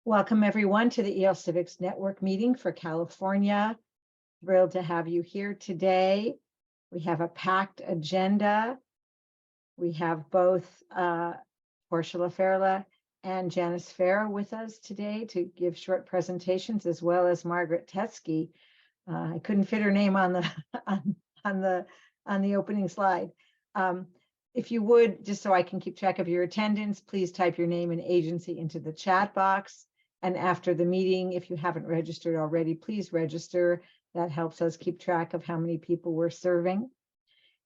Welcome everyone to the EL Civics Network meeting for California. Thrilled to have you here today. We have a packed agenda. We have both Portia LaFerla and Janice Farah with us today to give short presentations, as well as Margaret Teskey. I couldn't fit her name on the opening slide. If you would, just so I can keep track of your attendance, please type your name and agency into the chat box. And after the meeting, if you haven't registered already, please register. That helps us keep track of how many people we're serving.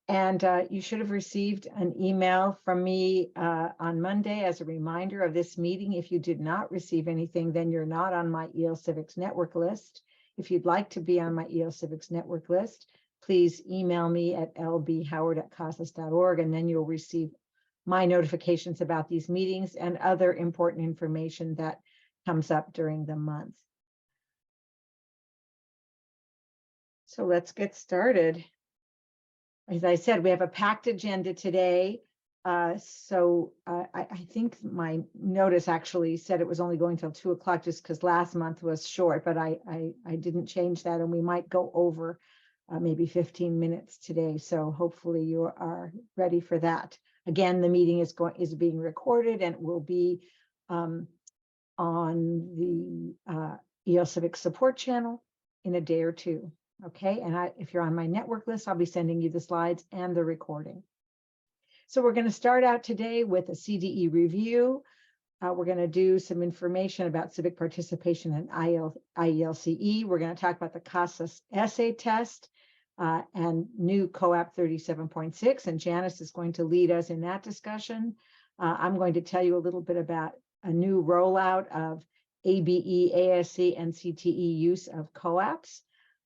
And you should have received an email from me on Monday as a reminder of this meeting. If you did not receive anything, then you're not on my EL Civics Network list. If you'd like to be on my EL Civics Network list, please email me at lbhoward@casas.org, and then you'll receive my notifications about these meetings and other important information that comes up during the month. So let's get started. As I said, we have a packed agenda today. I think my notice actually said it was only going till 2 o'clock just because last month was short, but I didn't change that, and we might go over maybe 15 minutes today. So hopefully you are ready for that. Again, the meeting is being recorded and will be on the EL Civics support channel in a day or two. Okay, and if you're on my network list, I'll be sending you the slides and the recording. So we're going to start out today with a CDE review. We're going to do some information about civic participation in IELCE. We're going to talk about the CASAS Essay test and new COAAP 37.6, and Janice is going to lead us in that discussion. I'm going to tell you a little bit about a new rollout of ABE, ASC, and CTE use of COAAPs.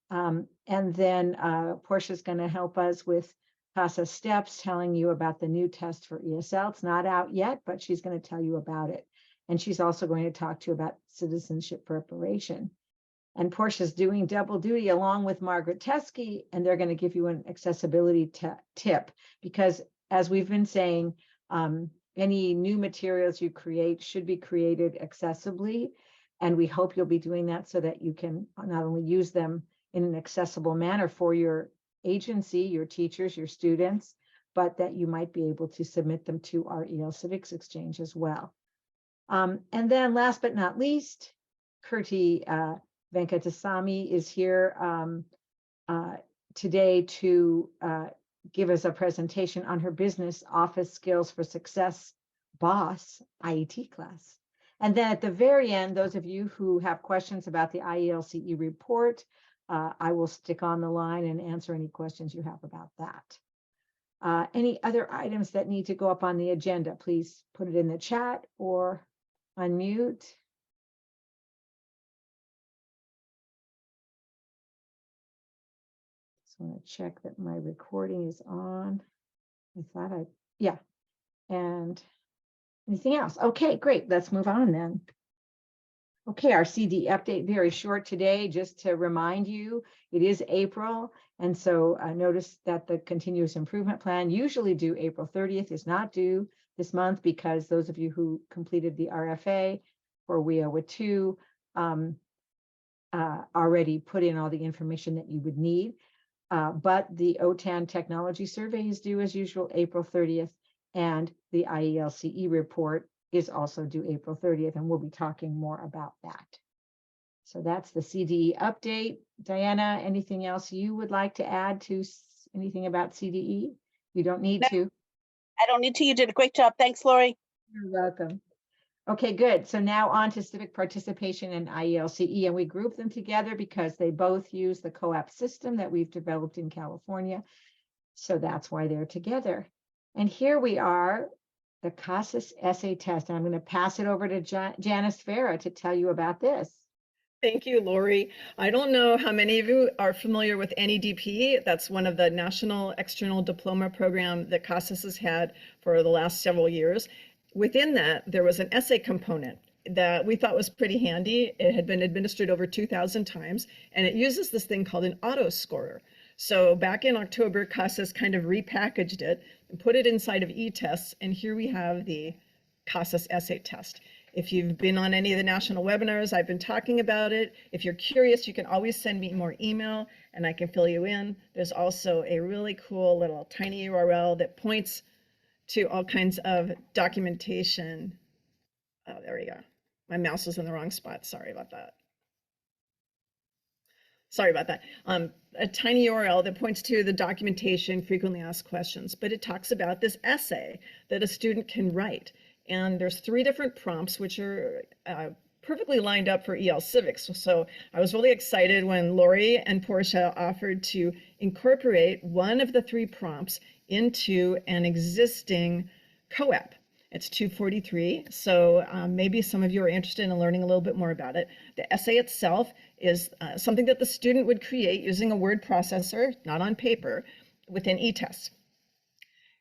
And then Portia is going to help us with CASA steps, telling you about the new test for ESL. It's not out yet, but she's going to tell you about it. And she's also going to talk to you about citizenship preparation. And Portia's doing double duty along with Margaret Teskey, and they're going to give you an accessibility tip, because as we've been saying, any new materials you create should be created accessibly. And we hope you'll be doing that so that you can not only use them in an accessible manner for your agency, your teachers, your students, but that you might be able to submit them to our EL Civics Exchange as well. And then last but not least, Kirti Venkatasamy is here today to give us a presentation on her Business Office Skills for Success BOSS IET class. And then at the very end, those of you who have questions about the IELCE report, I will stick on the line and answer any questions you have about that. Any other items that need to go up on the agenda, please put it in the chat or unmute. Just want to check that my recording is on. Yeah. And anything else? Okay, great. Let's move on then. Okay, our CD update, very short today, just to remind you, it is April. And so notice that the continuous improvement plan, usually due April 30th, is not due this month, because those of you who completed the RFA for WIA 2 already put in all the information that you would need. But the OTAN technology survey is due as usual April 30th, and the IELCE report is also due April 30th, and we'll be talking more about that. So that's the CDE update. Diana, anything else you would like to add to anything about CDE? You don't need to. I don't need to. You did a great job. Thanks, Lori. You're welcome. Okay, good. So now on to civic participation in IELCE, and we group them together because they both use the COAAP system that we've developed in California. So that's why they're together. And here we are, the CASAS Essay test. And I'm going to pass it over to Janice Farah to tell you about this. Thank you, Lori. I don't know how many of you are familiar with NEDP. That's one of the National External Diploma Program that CASAS has had for the last several years. Within that, there was an essay component that we thought was pretty handy. It had been administered over 2,000 times, and it uses this thing called an auto scorer. So back in October, CASAS kind of repackaged it and put it inside of e-tests, and here we have the CASAS essay test. If you've been on any of the national webinars, I've been talking about it. If you're curious, you can always send me more email and I can fill you in. There's also a really cool little tiny URL that points to all kinds of documentation. Oh, there we go. My mouse is in the wrong spot. Sorry about that. A tiny URL that points to the documentation, frequently asked questions, but it talks about this essay that a student can write. And there's 3 different prompts, which are perfectly lined up for EL Civics. So I was really excited when Lori and Portia offered to incorporate one of the 3 prompts into an existing COAAP. It's 243, so maybe some of you are interested in learning a little bit more about it. The essay itself is something that the student would create using a word processor, not on paper, within eTests.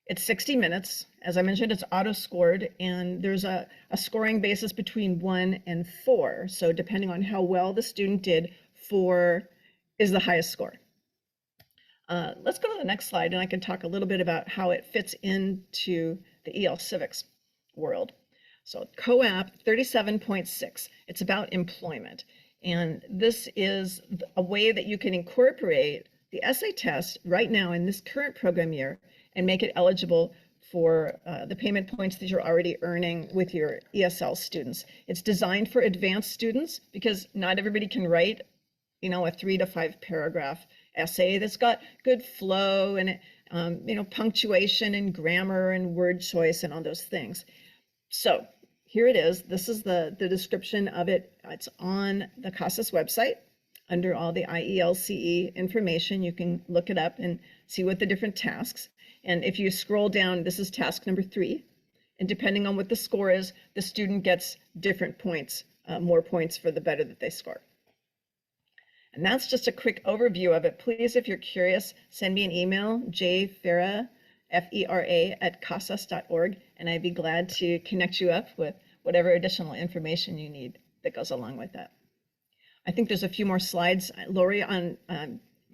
It's 60 minutes. As I mentioned, it's auto-scored, and there's a scoring basis between 1 and 4. So depending on how well the student did, 4 is the highest score. Let's go to the next slide, and I can talk a little bit about how it fits into the EL Civics world. So COAAP 37.6, it's about employment. And this is a way that you can incorporate the essay test right now in this current program year and make it eligible for the payment points that you're already earning with your ESL students. It's designed for advanced students because not everybody can write, a 3 to 5 paragraph essay that's got good flow and punctuation and grammar and word choice and all those things. So here it is. This is the description of it. It's on the CASAS website under all the IELCE information. You can look it up and see what the different tasks. And if you scroll down, this is task number 3. And depending on what the score is, the student gets different points, more points for the better that they score. And that's just a quick overview of it. Please, if you're curious, send me an email, jfera, F-E-R-A, @casas.org, and I'd be glad to connect you up with whatever additional information you need that goes along with that. I think there's a few more slides, Lori,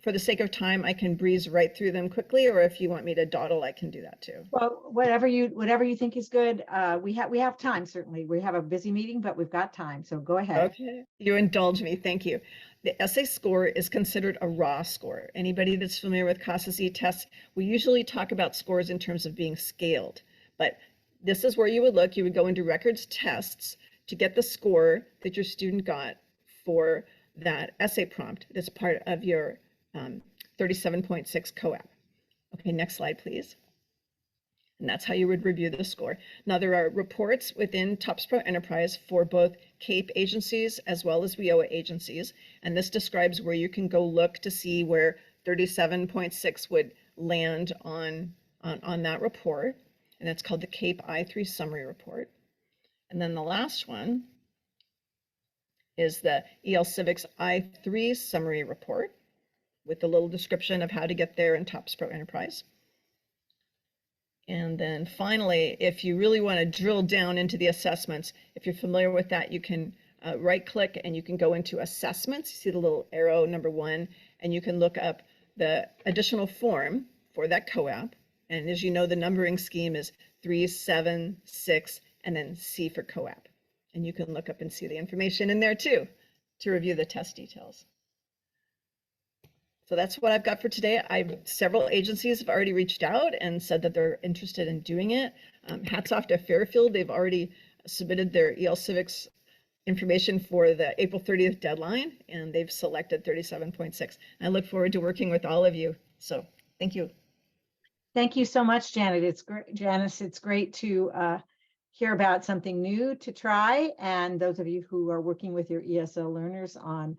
for the sake of time, I can breeze right through them quickly, or if you want me to dawdle, I can do that too. Well, whatever you think is good. We have time, certainly. We have a busy meeting, but we've got time, so go ahead. Okay, you indulge me, thank you. The essay score is considered a raw score. Anybody that's familiar with CASAS tests, we usually talk about scores in terms of being scaled, but this is where you would look. You would go into records tests to get the score that your student got for that essay prompt that's part of your 37.6 COAAP. Okay, next slide, please. And that's how you would review the score. Now, there are reports within TOPS Pro Enterprise for both CAPE agencies as well as WIOA agencies. And this describes where you can go look to see where 37.6 would land on that report. And that's called the CAPE I3 Summary Report. And then the last one is the EL Civics I3 Summary Report with a little description of how to get there in TOPS Pro Enterprise. And then finally, if you really want to drill down into the assessments, if you're familiar with that, you can right click and you can go into assessments. You see the little arrow number 1, and you can look up the additional form for that COAAP. And as you know, the numbering scheme is 3, 7, 6, and then C for COAAP. And you can look up and see the information in there too to review the test details. So that's what I've got for today. Several agencies have already reached out and said that they're interested in doing it. Hats off to Fairfield. They've already submitted their EL Civics information for the April 30th deadline, and they've selected 37.6. I look forward to working with all of you. So thank you. Thank you so much, Janet. It's great, Janice. It's great to hear about something new to try. And those of you who are working with your ESL learners on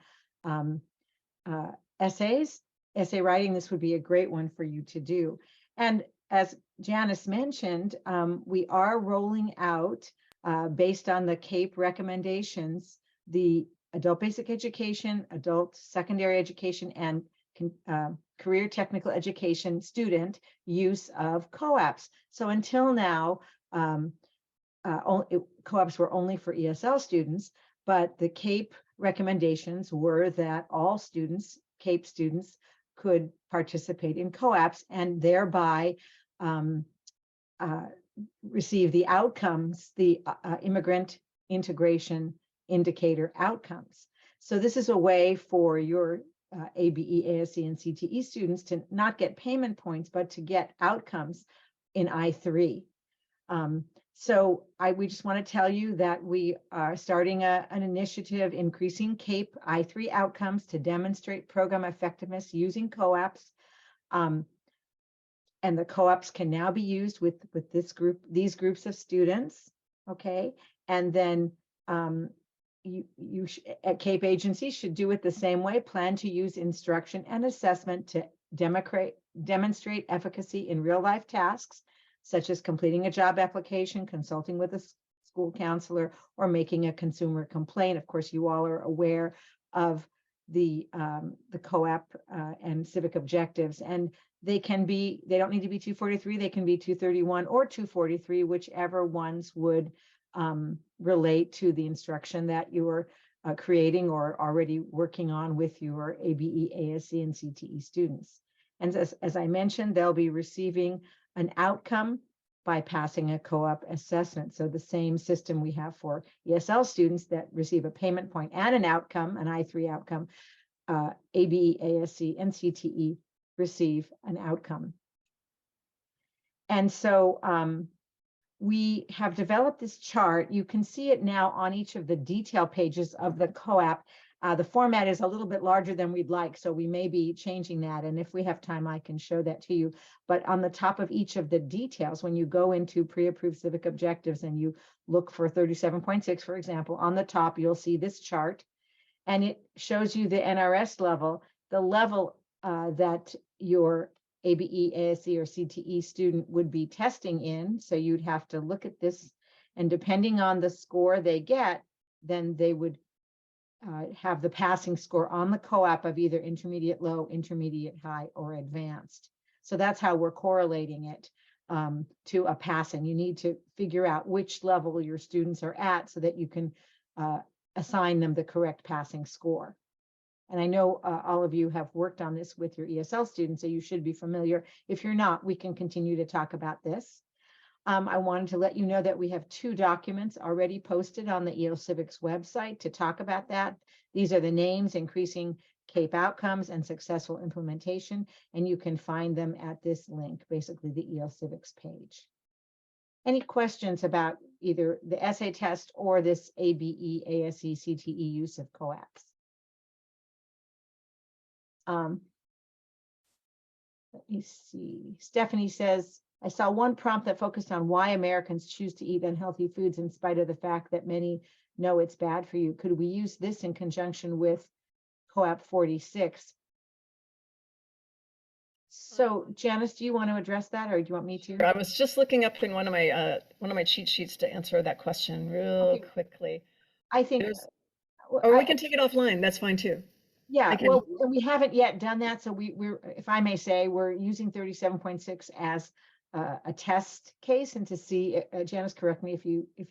essay writing, this would be a great one for you to do. And as Janice mentioned, we are rolling out, based on the CAPE recommendations, the adult basic education, adult secondary education, and career technical education student use of COAAPs. So until now, COAAPs were only for ESL students, but the CAPE recommendations were that all students, CAPE students, could participate in COAAPs and thereby receive the outcomes, the immigrant integration indicator outcomes. So this is a way for your ABE, ASE, and CTE students to not get payment points, but to get outcomes in I3. We just want to tell you that we are starting an initiative increasing CAPE I3 outcomes to demonstrate program effectiveness using COAAPs. And the COAAPs can now be used with these groups of students, okay? And then you at CAPE agencies should do it the same way. Plan to use instruction and assessment to demonstrate efficacy in real life tasks, such as completing a job application, consulting with a school counselor, or making a consumer complaint. Of course, you all are aware of the COAAP and civic objectives, and they don't need to be 243, they can be 231 or 243, whichever ones would relate to the instruction that you are creating or already working on with your ABE, ASE, and CTE students. And as I mentioned, they'll be receiving an outcome by passing a COAAP assessment. So the same system we have for ESL students that receive a payment point and an outcome, an I3 outcome, ABE, ASE, and CTE receive an outcome. And so we have developed this chart. You can see it now on each of the detail pages of the COAAP. The format is a little bit larger than we'd like, so we may be changing that. And if we have time, I can show that to you. But on the top of each of the details, when you go into pre-approved civic objectives and you look for 37.6, for example, on the top, you'll see this chart. And it shows you the NRS level, the level that your ABE, ASE, or CTE student would be testing in. So you'd have to look at this, and depending on the score they get, then they would have the passing score on the COAAP of either intermediate low, intermediate high, or advanced. So that's how we're correlating it to a passing. You need to figure out which level your students are at so that you can assign them the correct passing score. And I know all of you have worked on this with your ESL students, so you should be familiar. If you're not, we can continue to talk about this. I wanted to let you know that we have 2 documents already posted on the EOCivics website to talk about that. These are the names, increasing CAPE outcomes and successful implementation, and you can find them at this link, basically the EOCivics page. Any questions about either the essay test or this ABE, ASE, CTE use of COAAPs? Let me see. Stephanie says, I saw one prompt that focused on why Americans choose to eat unhealthy foods in spite of the fact that many know it's bad for you. Could we use this in conjunction with COAAP 46? So Janice, do you want to address that, or do you want me to? I was just looking up in one of my cheat sheets to answer that question real quickly. I think, or we can take it offline. That's fine too. Yeah, well, we haven't yet done that. So we're, if I may say, we're using 37.6 as a test case, and to see, Janice, correct me if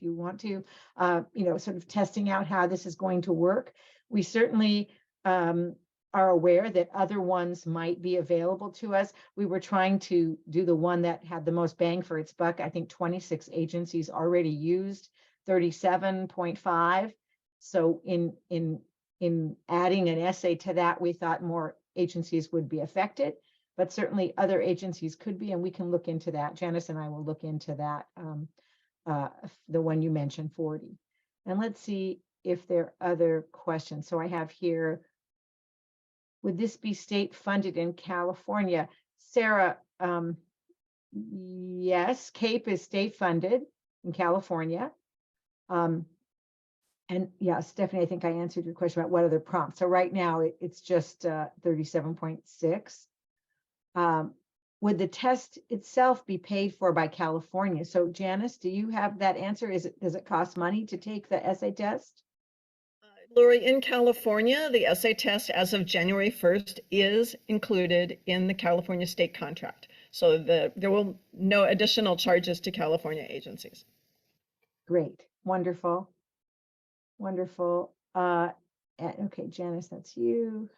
you want to, sort of testing out how this is going to work. We certainly are aware that other ones might be available to us. We were trying to do the one that had the most bang for its buck. I think 26 agencies already used 37.5. So in adding an essay to that, we thought more agencies would be affected, but certainly other agencies could be, and we can look into that. Janice and I will look into that, the one you mentioned, 40. And let's see if there are other questions. So I have here, would this be state funded in California? Sarah, yes, CAPE is state funded in California. And yeah, Stephanie, I think I answered your question about what other prompts. So right now it's just 37.6. Would the test itself be paid for by California? So Janice, do you have that answer? Does it cost money to take the essay test? Lori, in California, the essay test as of January 1st is included in the California state contract. So there will no additional charges to California agencies. Great, wonderful. Wonderful. Okay, Janice, that's you.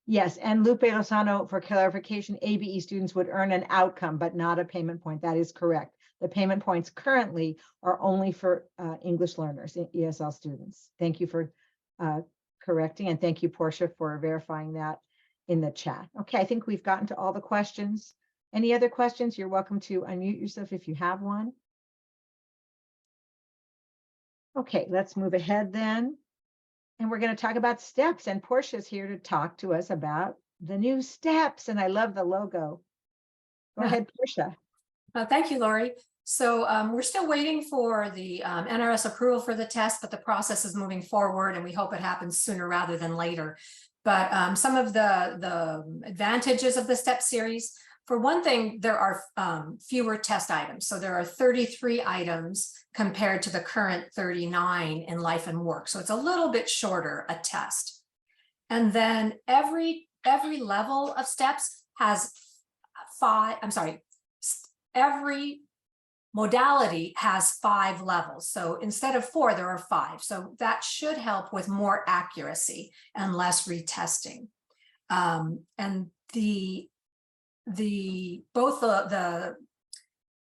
Yes, and Lupe Lozano, for clarification, ABE students would earn an outcome, but not a payment point. That is correct. The payment points currently are only for English learners, ESL students. Thank you for correcting, and thank you, Portia, for verifying that in the chat. Okay, I think we've gotten to all the questions. Any other questions? You're welcome to unmute yourself if you have one. Okay, let's move ahead then. And we're going to talk about steps, and Portia's here to talk to us about the new steps, and I love the logo. Go ahead, Portia. Thank you, Lori. So we're still waiting for the NRS approval for the test, but the process is moving forward and we hope it happens sooner rather than later. But some of the advantages of the STEP series, for one thing, there are fewer test items. So there are 33 items compared to the current 39 in life and work. So it's a little bit shorter a test. And then every level of steps has every modality has 5 levels. So instead of 4, there are 5. So that should help with more accuracy and less retesting. And both the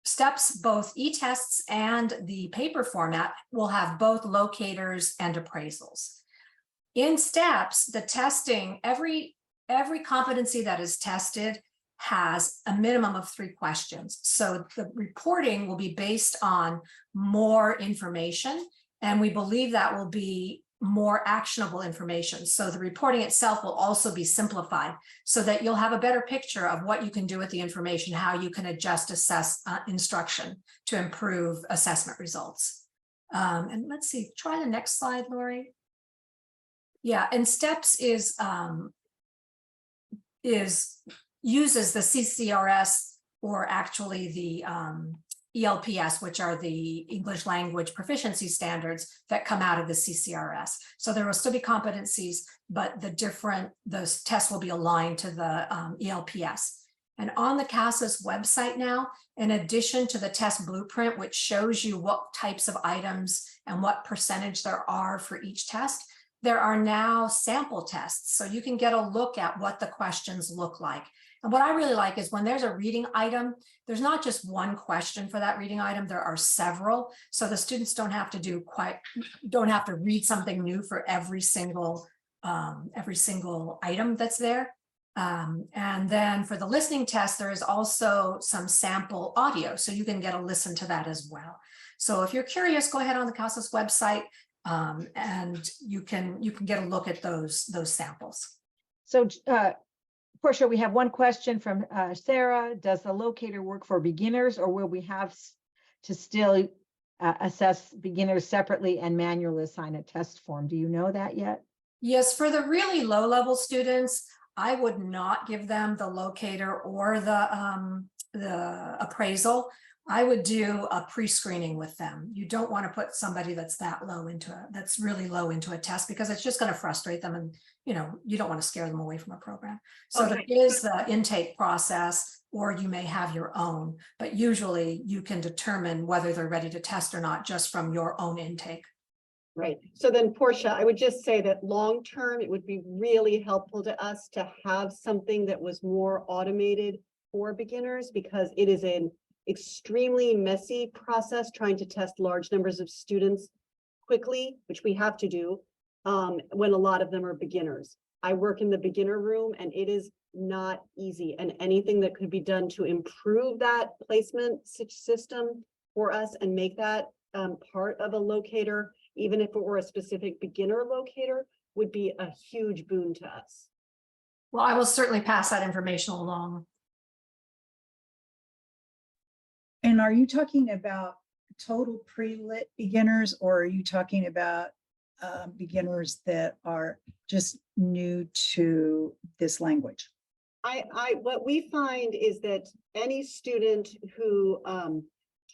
steps, both e-tests and the paper format will have both locators and appraisals. In steps, the testing, every competency that is tested has a minimum of 3 questions. So the reporting will be based on more information, and we believe that will be more actionable information. So the reporting itself will also be simplified so that you'll have a better picture of what you can do with the information, how you can adjust instruction to improve assessment results. And let's see, try the next slide, Lori. Yeah, and STEPS uses the CCRS, or actually the ELPS, which are the English language proficiency standards that come out of the CCRS. So there will still be competencies, but those tests will be aligned to the ELPS. And on the CASAS website now, in addition to the test blueprint, which shows you what types of items and what percentage there are for each test, there are now sample tests. So you can get a look at what the questions look like. And what I really like is when there's a reading item, there's not just one question for that reading item, there are several. So the students don't have to read something new for every single item that's there. And then for the listening test, there is also some sample audio, so you can get a listen to that as well. So if you're curious, go ahead on the CASAS website and you can get a look at those samples. So Portia, we have one question from Sarah. Does the locator work for beginners, or will we have to still assess beginners separately and manually assign a test form? Do you know that yet? Yes, for the really low-level students, I would not give them the locator or the appraisal. I would do a pre-screening with them. You don't want to put somebody that's really low into a test, because it's just going to frustrate them, and you don't want to scare them away from a program. So okay. There is the intake process, or you may have your own, but usually you can determine whether they're ready to test or not just from your own intake. Right. So then, Portia, I would just say that long term, it would be really helpful to us to have something that was more automated for beginners, because it is an extremely messy process trying to test large numbers of students quickly, which we have to do when a lot of them are beginners. I work in the beginner room, and it is not easy, and anything that could be done to improve that placement system for us and make that part of a locator, even if it were a specific beginner locator, would be a huge boon to us. Well, I will certainly pass that information along. And are you talking about total pre-lit beginners, or are you talking about beginners that are just new to this language? What we find is that any student who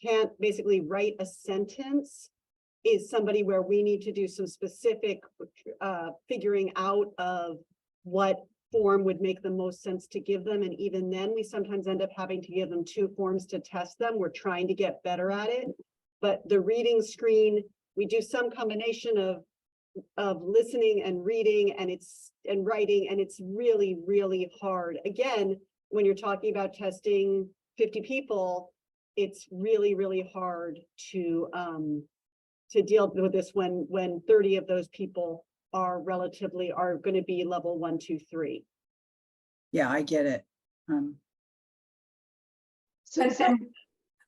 can't basically write a sentence is somebody where we need to do some specific figuring out of what form would make the most sense to give them. And even then, we sometimes end up having to give them 2 forms to test them. We're trying to get better at it. But the reading screen, we do some combination of listening and reading and writing, and it's really, really hard. Again, when you're talking about testing 50 people, it's really, really hard to deal with this when 30 of those people are going to be level 1, 2, 3. Yeah, I get it. So,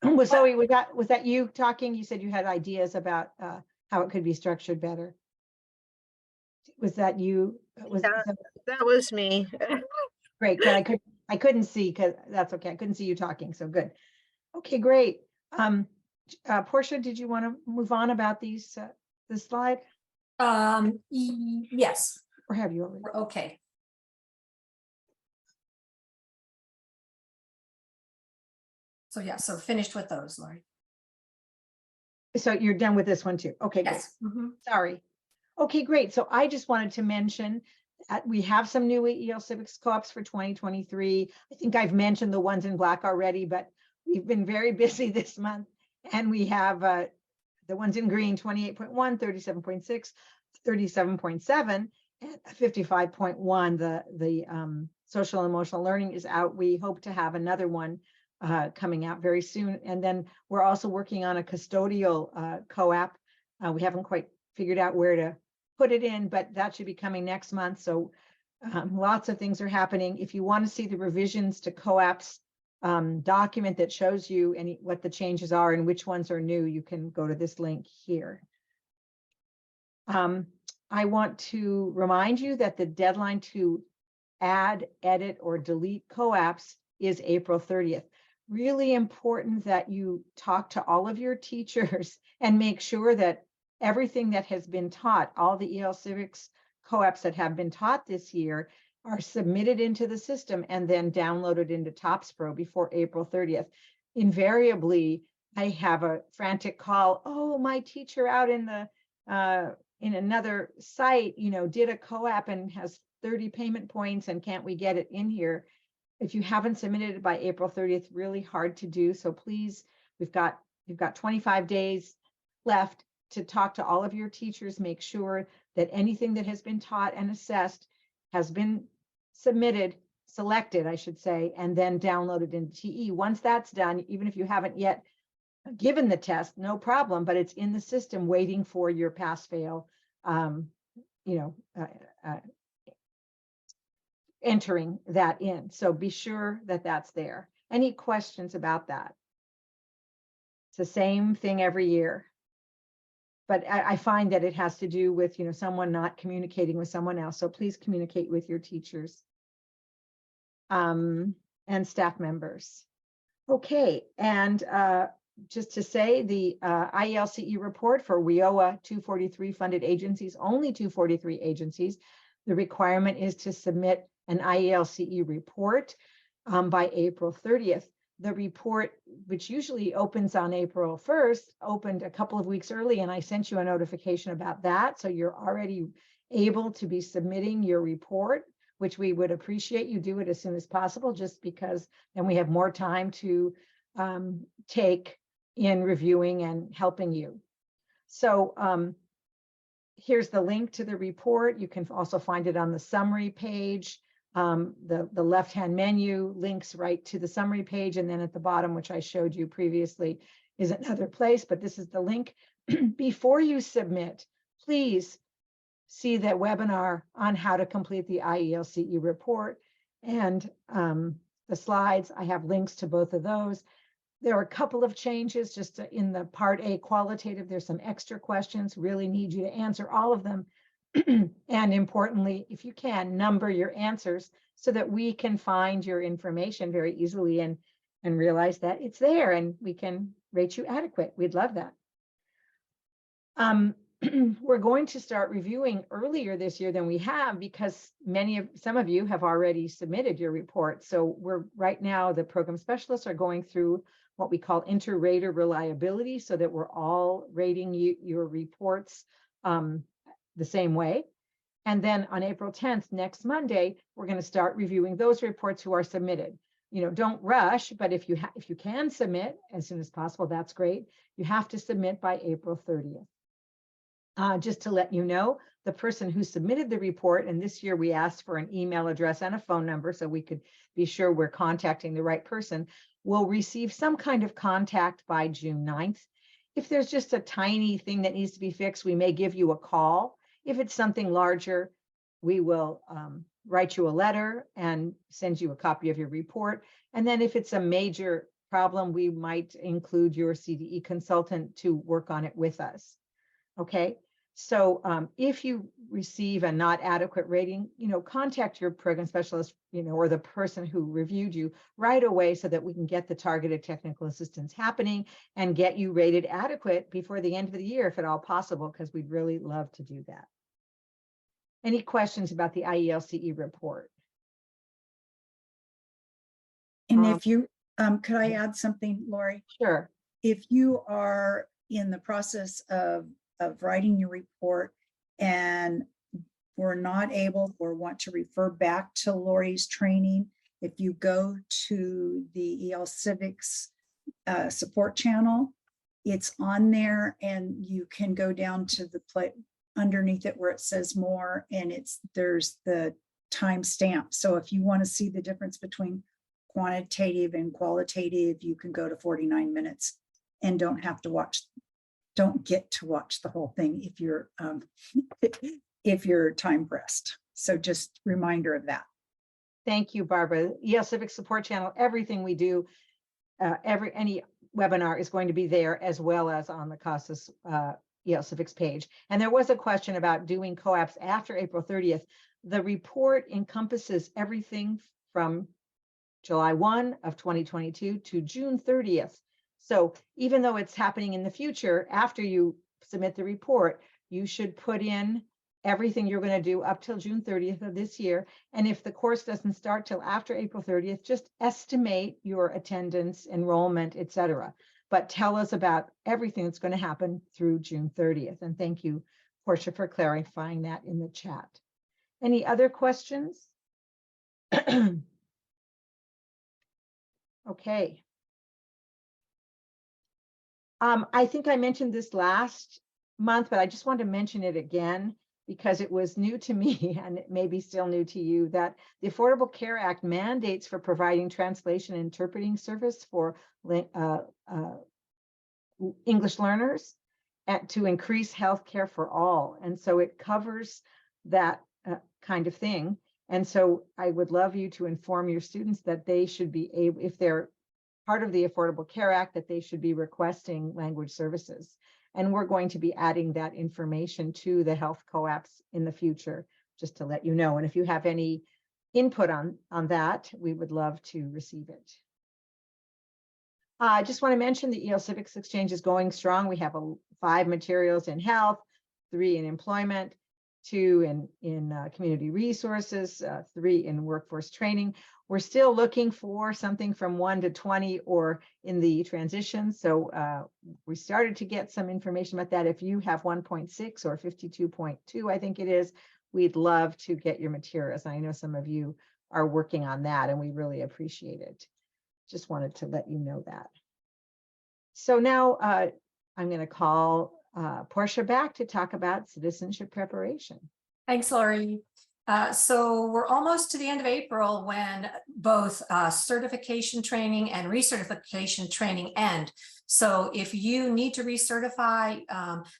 was Zoe, was that you talking? You said you had ideas about how it could be structured better. Was that you? That was me. Great, good. I couldn't see, because that's okay. I couldn't see you talking, so good. Okay, great. Portia, did you want to move on about this slide, Yes, or have you already? okay. So yeah, so finished with those, Lori. So you're done with this one too? Okay, good. Yes. Mhm. Sorry. Okay, great. So I just wanted to mention that we have some new EL Civics co-ops for 2023. I think I've mentioned the ones in black already, but we've been very busy this month. And we have the ones in green, 28.1, 37.6, 37.7, and 55.1. The social and emotional learning is out. We hope to have another one coming out very soon. And then we're also working on a custodial co-op. We haven't quite figured out where to put it in, but that should be coming next month. So lots of things are happening. If you want to see the revisions to COAAPs document that shows you what the changes are and which ones are new, you can go to this link here. I want to remind you that the deadline to add, edit, or delete COAAPs is April 30th. Really important that you talk to all of your teachers and make sure that everything that has been taught, all the EL Civics COAAPs that have been taught this year, are submitted into the system and then downloaded into TopsPro before April 30th. Invariably, I have a frantic call. Oh, my teacher out in another site, did a COAAP and has 30 payment points, and can't we get it in here? If you haven't submitted it by April 30th, really hard to do. So please, you've got 25 days left to talk to all of your teachers, make sure that anything that has been taught and assessed has been selected, I should say, and then downloaded into TE. Once that's done, even if you haven't yet given the test, no problem, but it's in the system waiting for your pass-fail, entering that in. So be sure that that's there. Any questions about that? It's the same thing every year. But I find that it has to do with, someone not communicating with someone else. So please communicate with your teachers and staff members. Okay, and just to say, the IELCE report for WIOA 243 funded agencies, only 243 agencies, the requirement is to submit an IELCE report by April 30th. The report, which usually opens on April 1st, opened a couple of weeks early, and I sent you a notification about that. So you're already able to be submitting your report, which we would appreciate you do it as soon as possible, just because then we have more time to take in reviewing and helping you. So here's the link to the report. You can also find it on the summary page. The left-hand menu links right to the summary page, and then at the bottom, which I showed you previously, is another place, but this is the link. Before you submit, please see that webinar on how to complete the IELCE report and the slides. I have links to both of those. There are a couple of changes just in the Part A qualitative. There's some extra questions, really need you to answer all of them. And importantly, if you can, number your answers so that we can find your information very easily and realize that it's there and we can rate you adequate. We'd love that. We're going to start reviewing earlier this year than we have because some of you have already submitted your report. So right now, the program specialists are going through what we call inter-rater reliability so that we're all rating your reports the same way. And then on April 10th, next Monday, we're going to start reviewing those reports who are submitted. Don't rush, but if you can submit as soon as possible, that's great. You have to submit by April 30th. Just to let you know, the person who submitted the report, and this year we asked for an email address and a phone number so we could be sure we're contacting the right person, will receive some kind of contact by June 9th. If there's just a tiny thing that needs to be fixed, we may give you a call. If it's something larger, we will write you a letter and send you a copy of your report. And then if it's a major problem, we might include your CTE consultant to work on it with us. Okay, so if you receive a not adequate rating, contact your program specialist, or the person who reviewed you right away so that we can get the targeted technical assistance happening and get you rated adequate before the end of the year, if at all possible, because we'd really love to do that. Any questions about the IELCE report? And if you, could I add something, Lori? Sure. If you are in the process of writing your report and were not able or want to refer back to Lori's training, if you go to the EL Civics support channel, it's on there, and you can go down to the underneath it where it says more, and there's the timestamp. So if you want to see the difference between quantitative and qualitative, you can go to 49 minutes and don't get to watch the whole thing if you're if you're time pressed. So just reminder of that. Thank you, Barbara. EL Civics support channel, everything we do, any webinar is going to be there, as well as on the CASAS EL Civics page. And there was a question about doing COAAPs after April 30th. The report encompasses everything from July 1 of 2022 to June 30th. So even though it's happening in the future, after you submit the report, you should put in everything you're going to do up till June 30th of this year. And if the course doesn't start till after April 30th, just estimate your attendance, enrollment, etc. But tell us about everything that's going to happen through June 30th. And thank you, Portia, for clarifying that in the chat. Any other questions? Okay. I think I mentioned this last month, but I just want to mention it again because it was new to me, and it may be still new to you, that the Affordable Care Act mandates for providing translation and interpreting service for English learners and to increase healthcare for all. And so it covers that kind of thing. And so I would love you to inform your students that they should be able, if they're part of the Affordable Care Act, that they should be requesting language services. And we're going to be adding that information to the health COAAPs in the future, just to let you know. And if you have any input on that, we would love to receive it. I just want to mention the EL Civics Exchange is going strong. We have 5 materials in health, 3 in employment, 2 in community resources, 3 in workforce training. We're still looking for something from 1 to 20 or in the transition. So we started to get some information about that. If you have 1.6 or 52.2, I think it is, we'd love to get your materials. I know some of you are working on that, and we really appreciate it. Just wanted to let you know that. So now I'm going to call Portia back to talk about citizenship preparation. Thanks, Lori. So we're almost to the end of April when both certification training and recertification training end. So if you need to recertify,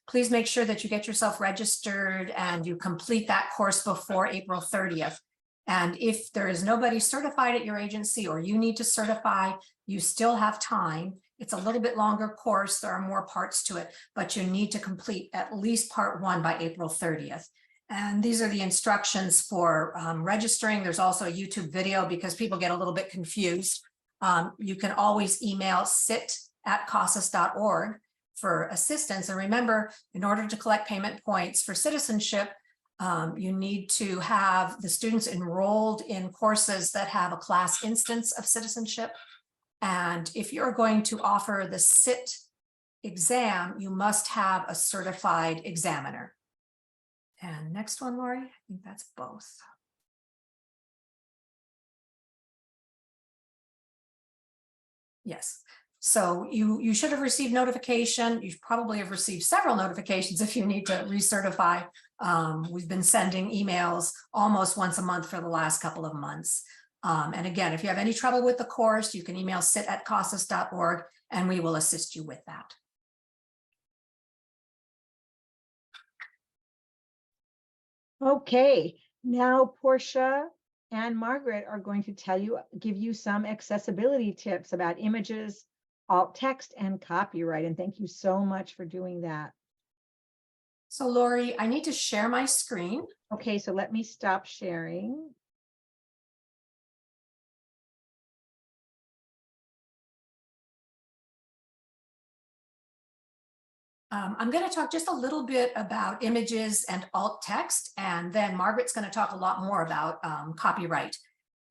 please make sure that you get yourself registered and you complete that course before April 30th. And if there is nobody certified at your agency or you need to certify, you still have time. It's a little bit longer course. There are more parts to it, but you need to complete at least part 1 by April 30th. And these are the instructions for registering. There's also a YouTube video because people get a little bit confused. You can always email sit@casas.org for assistance. And remember, in order to collect payment points for citizenship, you need to have the students enrolled in courses that have a class instance of citizenship. And if you're going to offer the SIT exam, you must have a certified examiner. And next one, Lori, I think that's both. Yes. So you should have received notification. You probably have received several notifications if you need to recertify. We've been sending emails almost once a month for the last couple of months. And again, if you have any trouble with the course, you can email sit@casas.org and we will assist you with that. Okay, now Portia and Margaret are going to give you some accessibility tips about images, alt text, and copyright. And thank you so much for doing that. So Lori, I need to share my screen. Okay, so let me stop sharing. I'm going to talk just a little bit about images and alt text, and then Margaret's going to talk a lot more about copyright.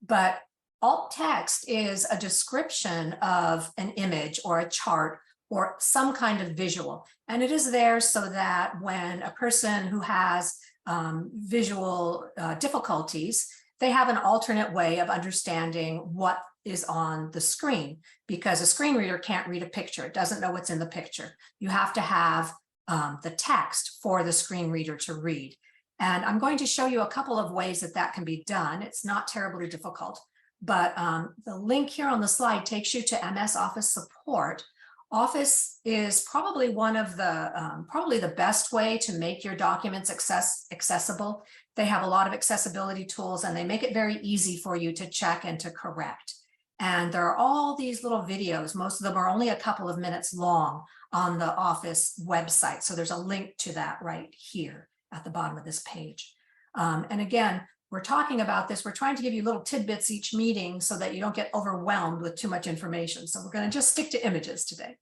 But alt text is a description of an image or a chart or some kind of visual. And it is there so that when a person who has visual difficulties, they have an alternate way of understanding what is on the screen, because a screen reader can't read a picture. It doesn't know what's in the picture. You have to have the text for the screen reader to read. And I'm going to show you a couple of ways that that can be done. It's not terribly difficult, but the link here on the slide takes you to MS Office support. Office is probably one of the, probably the best way to make your documents accessible. They have a lot of accessibility tools and they make it very easy for you to check and to correct. And there are all these little videos. Most of them are only a couple of minutes long on the Office website. So there's a link to that right here at the bottom of this page. And again, we're talking about this. We're trying to give you little tidbits each meeting so that you don't get overwhelmed with too much information. So we're going to just stick to images today.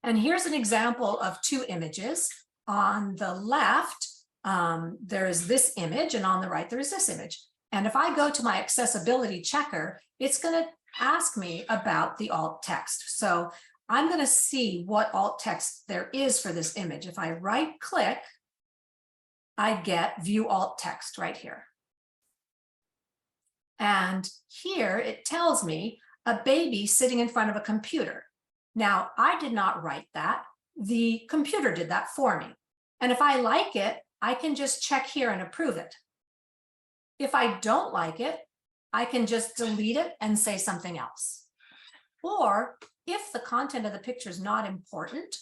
And here's an example of two images. On the left, there is this image, and on the right, there is this image. And if I go to my accessibility checker, it's going to ask me about the alt text. So I'm going to see what alt text there is for this image. If I right click, I get view alt text right here. And here it tells me a baby sitting in front of a computer. Now, I did not write that. The computer did that for me. And if I like it, I can just check here and approve it. If I don't like it, I can just delete it and say something else. Or if the content of the picture is not important,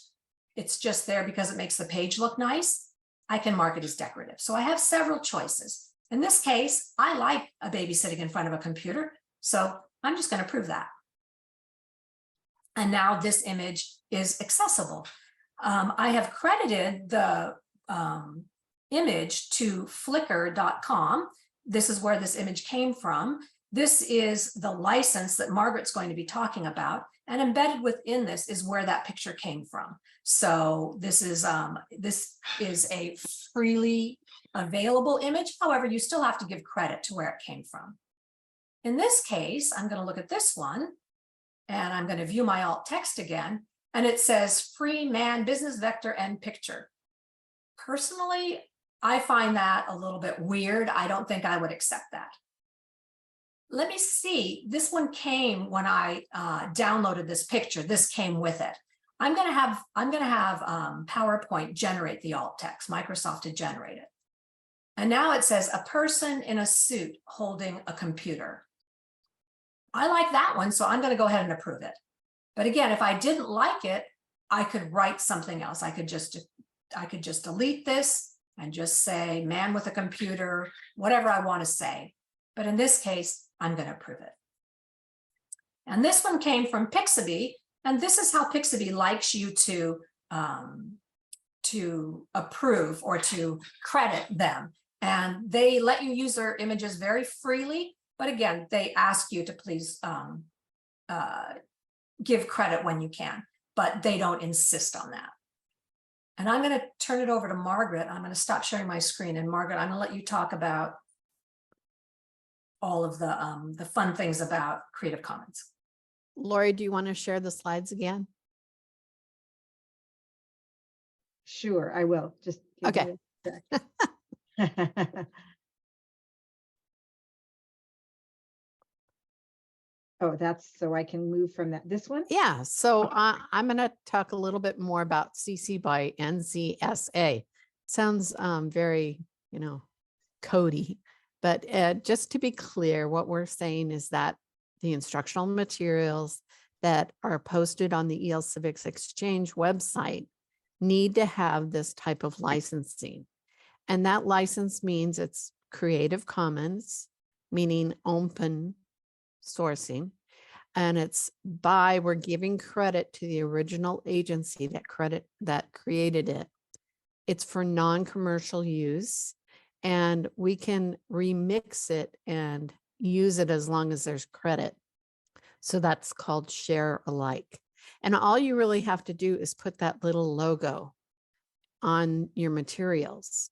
it's just there because it makes the page look nice, I can mark it as decorative. So I have several choices. In this case, I like a baby sitting in front of a computer, so I'm just going to approve that. And now this image is accessible. I have credited the image to flickr.com. This is where this image came from. This is the license that Margaret's going to be talking about. And embedded within this is where that picture came from. So this is a freely available image. However, you still have to give credit to where it came from. In this case, I'm going to look at this one and I'm going to view my alt text again. And it says free man, business vector, and picture. Personally, I find that a little bit weird. I don't think I would accept that. Let me see. This one came when I downloaded this picture. This came with it. I'm going to have PowerPoint generate the alt text. Microsoft to generate it. And now it says a person in a suit holding a computer. I like that one, so I'm going to go ahead and approve it. But again, if I didn't like it, I could write something else. I could just delete this and just say man with a computer, whatever I want to say. But in this case, I'm going to approve it. And this one came from Pixabay, and this is how Pixabay likes you to approve or to credit them. And they let you use their images very freely, but again, they ask you to please give credit when you can, but they don't insist on that. And I'm going to turn it over to Margaret. I'm going to stop sharing my screen. And Margaret, I'm going to let you talk about all of the fun things about Creative Commons. Lori, do you want to share the slides again? Sure, I will. Just give Okay. me a sec. Oh, that's so I can move from that. This one? Yeah, so I'm going to talk a little bit more about CC by NCSA. Sounds very, codey, But just to be clear, what we're saying is that the instructional materials that are posted on the EL Civics Exchange website need to have this type of licensing. And that license means it's Creative Commons, meaning open sourcing. And it's we're giving credit to the original agency that created it. It's for non-commercial use, and we can remix it and use it as long as there's credit. So that's called share alike. And all you really have to do is put that little logo on your materials.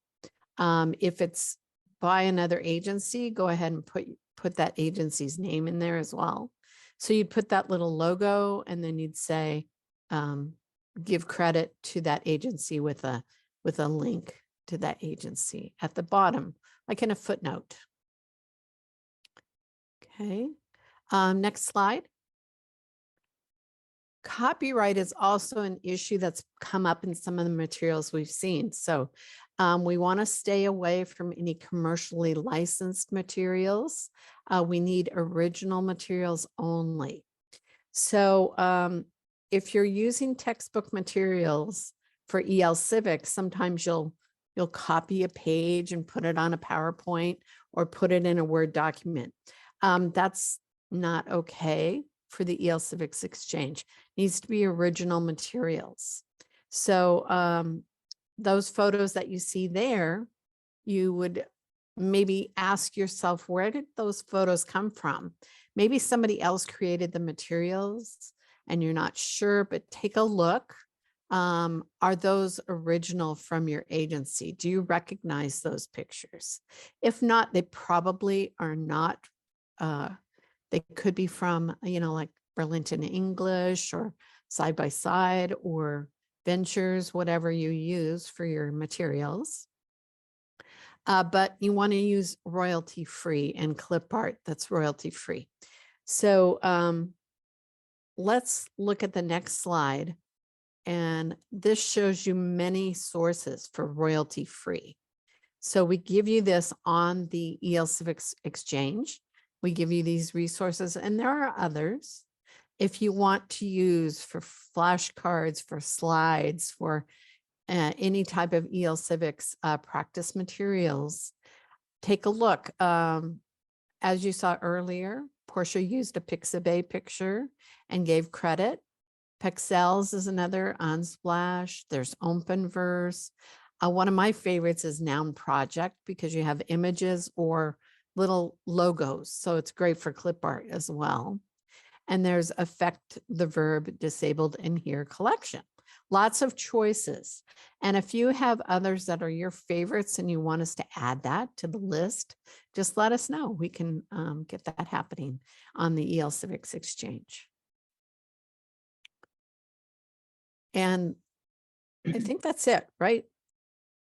If it's by another agency, go ahead and put that agency's name in there as well. So you'd put that little logo, and then you'd say, give credit to that agency with a link to that agency at the bottom, like in a footnote. Okay, next slide. Copyright is also an issue that's come up in some of the materials we've seen. So we want to stay away from any commercially licensed materials. We need original materials only. So if you're using textbook materials for EL Civics, sometimes you'll copy a page and put it on a PowerPoint or put it in a Word document. That's not okay for the EL Civics Exchange. It needs to be original materials. So those photos that you see there, you would maybe ask yourself, where did those photos come from? Maybe somebody else created the materials and you're not sure, but take a look. Are those original from your agency? Do you recognize those pictures? If not, they probably are not. They could be from, like Burlington English or Side by Side or Ventures, whatever you use for your materials. But you want to use royalty free and clip art that's royalty free. So let's look at the next slide. And this shows you many sources for royalty free. So we give you this on the EL Civics Exchange. We give you these resources, and there are others. If you want to use for flashcards, for slides, for any type of EL Civics practice materials, take a look. As you saw earlier, Portia used a Pixabay picture and gave credit. Pexels is another, Unsplash. There's OpenVerse. One of my favorites is Noun Project because you have images or little logos. So it's great for clip art as well. And there's Affect the Verb Disabled in Here collection. Lots of choices. And if you have others that are your favorites and you want us to add that to the list, just let us know. We can get that happening on the EL Civics Exchange. And I think that's it, right?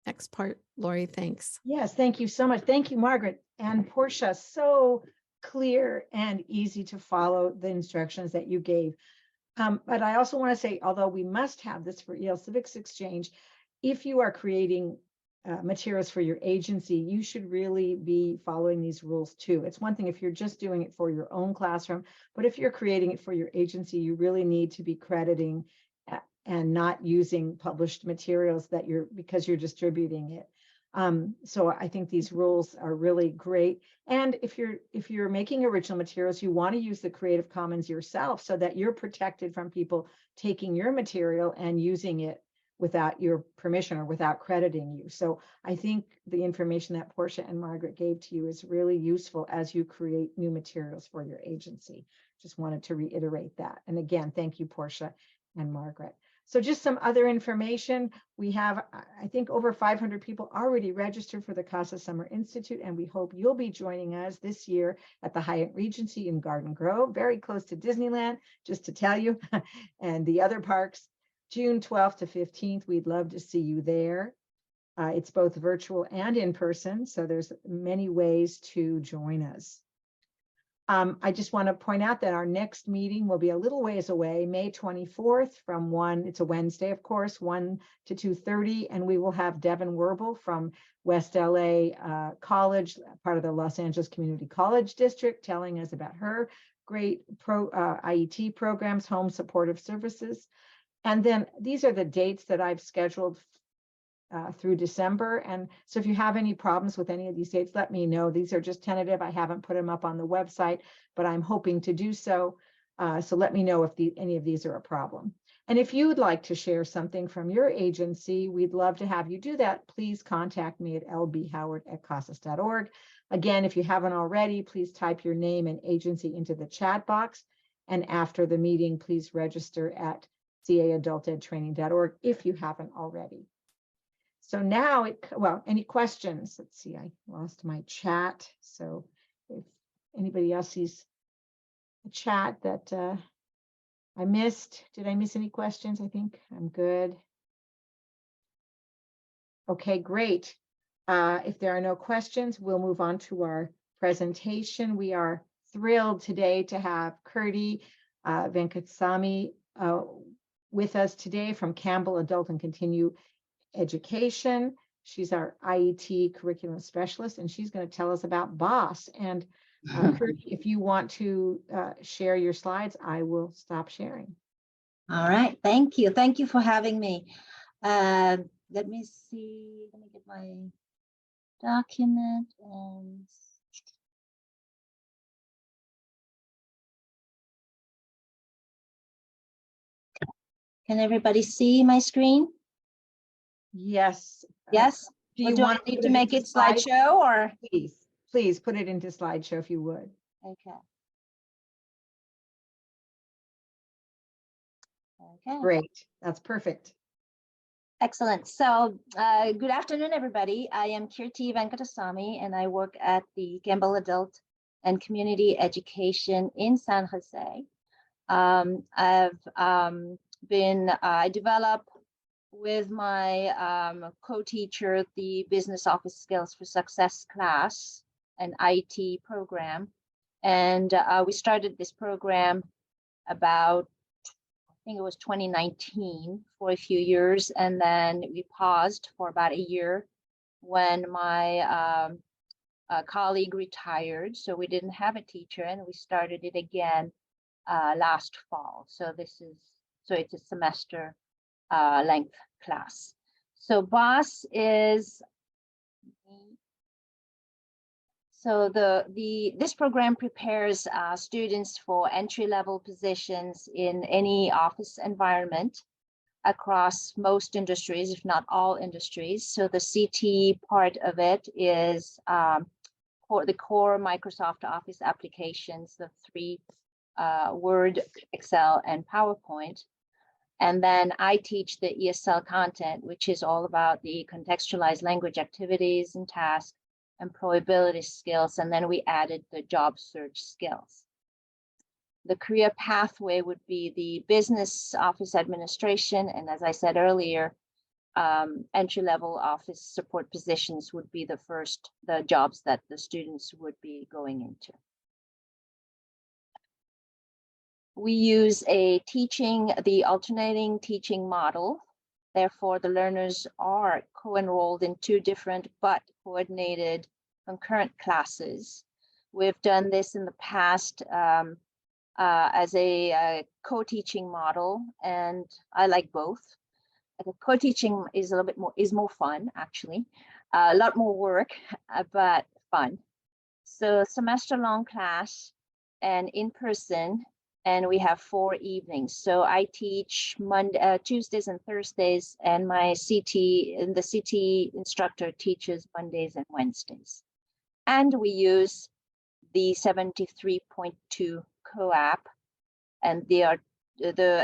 Next part, Lori, thanks. Yes, thank you so much. Thank you, Margaret and Portia. So clear and easy to follow the instructions that you gave. But I also want to say, although we must have this for EL Civics Exchange, if you are creating materials for your agency, you should really be following these rules too. It's one thing if you're just doing it for your own classroom, but if you're creating it for your agency, you really need to be crediting and not using published materials because you're distributing it. So I think these rules are really great. And if you're making original materials, you want to use the Creative Commons yourself so that you're protected from people taking your material and using it without your permission or without crediting you. So I think the information that Portia and Margaret gave to you is really useful as you create new materials for your agency. Just wanted to reiterate that. And again, thank you, Portia and Margaret. So just some other information. We have, I think, over 500 people already registered for the CASAS Summer Institute, and we hope you'll be joining us this year at the Hyatt Regency in Garden Grove, very close to Disneyland, just to tell you, and the other parks, June 12th to 15th. We'd love to see you there. It's both virtual and in person, so there's many ways to join us. I just want to point out that our next meeting will be a little ways away, May 24th from 1, it's a Wednesday, of course, 1 to 2:30, and we will have Devin Werbel from West LA College, part of the Los Angeles Community College District, telling us about her great IET programs, home supportive services. And then these are the dates that I've scheduled through December. And so if you have any problems with any of these dates, let me know. These are just tentative. I haven't put them up on the website, but I'm hoping to do so. So let me know if any of these are a problem. And if you would like to share something from your agency, we'd love to have you do that. Please contact me at lbhoward@casas.org. Again, if you haven't already, please type your name and agency into the chat box. And after the meeting, please register at caadultedtraining.org if you haven't already. So now, any questions? Let's see, I lost my chat. So if anybody else sees a chat that I missed, did I miss any questions? I think I'm good. Okay, great. If there are no questions, we'll move on to our presentation. We are thrilled today to have Kirti Venkateswamy with us today from Campbell Adult and Continue Education. She's our IET curriculum specialist, and she's going to tell us about BOSS. And Kirti, if you want to share your slides, I will stop sharing. All right, thank you. Thank you for having me. Let me see, let me get my document and can everybody see my screen? Yes. Yes. Do Do I need to make it slideshow or? Please put it into slideshow if you would. Okay. Okay. Great. That's perfect. Excellent. So good afternoon, everybody. I am Kirti Venkateswamy, and I work at the Campbell Adult and Community Education in San Jose. I develop with my co-teacher the Business Office Skills for Success class, an IT program. And we started this program about, I think it was 2019 for a few years. And then we paused for about a year when my colleague retired. So we didn't have a teacher, and we started it again last fall. So it's a semester length class. So BOSS is, so this program prepares students for entry-level positions in any office environment across most industries, if not all industries. So the CTE part of it is the core Microsoft Office applications, the 3 Word, Excel, and PowerPoint. And then I teach the ESL content, which is all about the contextualized language activities and tasks, employability skills, and then we added the job search skills. The career pathway would be the business office administration, and as I said earlier, entry-level office support positions would be the jobs that the students would be going into. We use the alternating teaching model. Therefore, the learners are co-enrolled in 2 different but coordinated concurrent classes. We've done this in the past as a co-teaching model, and I like both. The co-teaching is a little bit more fun, actually. A lot more work, but fun. So semester-long class and in person. And we have 4 evenings. So I teach Tuesdays and Thursdays, and the CT instructor teaches Mondays and Wednesdays. And we use the 73.2 COAAP, and the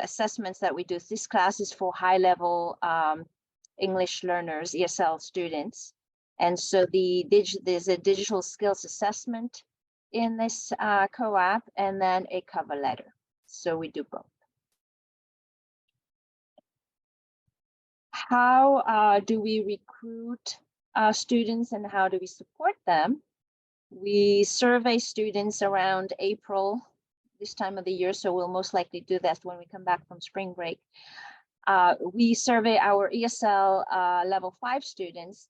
assessments that we do. This class is for high-level English learners, ESL students. And so there's a digital skills assessment in this COAAP, and then a cover letter. So we do both. How do we recruit students and how do we support them? We survey students around April, this time of the year, so we'll most likely do that when we come back from spring break. We survey our ESL level 5 students